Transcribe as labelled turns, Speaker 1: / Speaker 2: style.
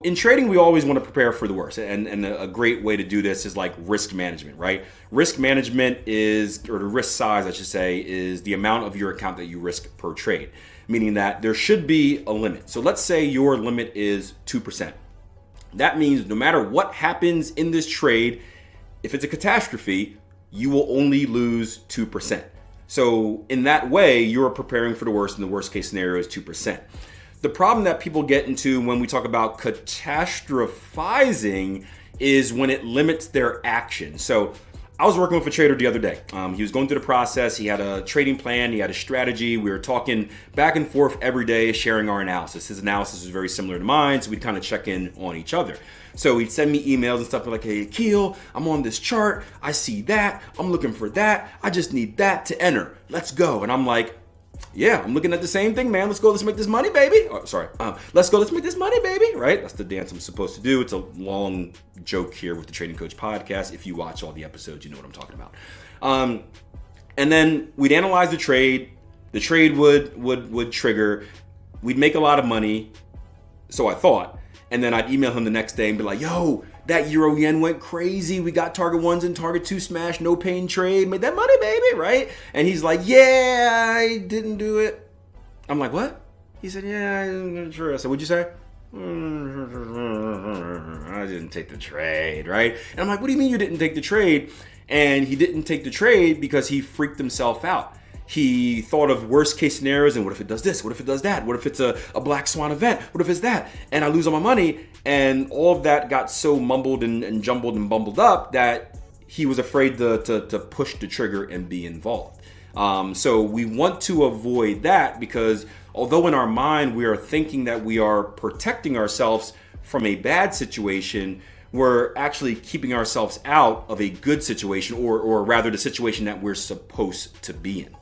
Speaker 1: In trading, we always want to prepare for the worst. And a great way to do this is like risk management, right? Risk management is, or the risk size, I should say, is the amount of your account that you risk per trade, meaning that there should be a limit. So let's say your limit is 2%. That means no matter what happens in this trade, if it's a catastrophe, you will only lose 2%. So in that way, you're preparing for the worst, and the worst case scenario is 2%. The problem that people get into when we talk about catastrophizing is when it limits their action. So I was working with a trader the other day. He was going through the process. He had a trading plan. He had a strategy. We were talking back and forth every day, sharing our analysis. His analysis was very similar to mine, so we'd kind of check in on each other. So he'd send me emails and stuff like, hey, Akil, I'm on this chart. I see that. I'm looking for that. I just need that to enter. Let's go. And I'm like, yeah, I'm looking at the same thing, man. Let's go. Let's make this money, baby. Oh, sorry. Let's go. Let's make this money, baby. Right? That's the dance I'm supposed to do. It's a long joke here with the Trading Coach podcast. If you watch all the episodes, you know what I'm talking about. And then we'd analyze the trade. The trade would trigger. We'd make a lot of money. So I thought. And then I'd email him the next day and be like, yo, that euro yen went crazy. We got target ones and target two smash, no pain trade, made that money, baby, right? And he's like, yeah, I didn't do it. I'm like, what? He said, yeah, I didn't trade. I said, what'd you say? I didn't take the trade, right? And I'm like, what do you mean you didn't take the trade? And he didn't take the trade because he freaked himself out. He thought of worst case scenarios and what if it does this? What if it does that? What if it's a black swan event? What if it's that? And I lose all my money. And all of that got so mumbled and jumbled and bumbled up that he was afraid to push the trigger and be involved. So we want to avoid that because although in our mind we are thinking that we are protecting ourselves from a bad situation, we're actually keeping ourselves out of a good situation or rather the situation that we're supposed to be in.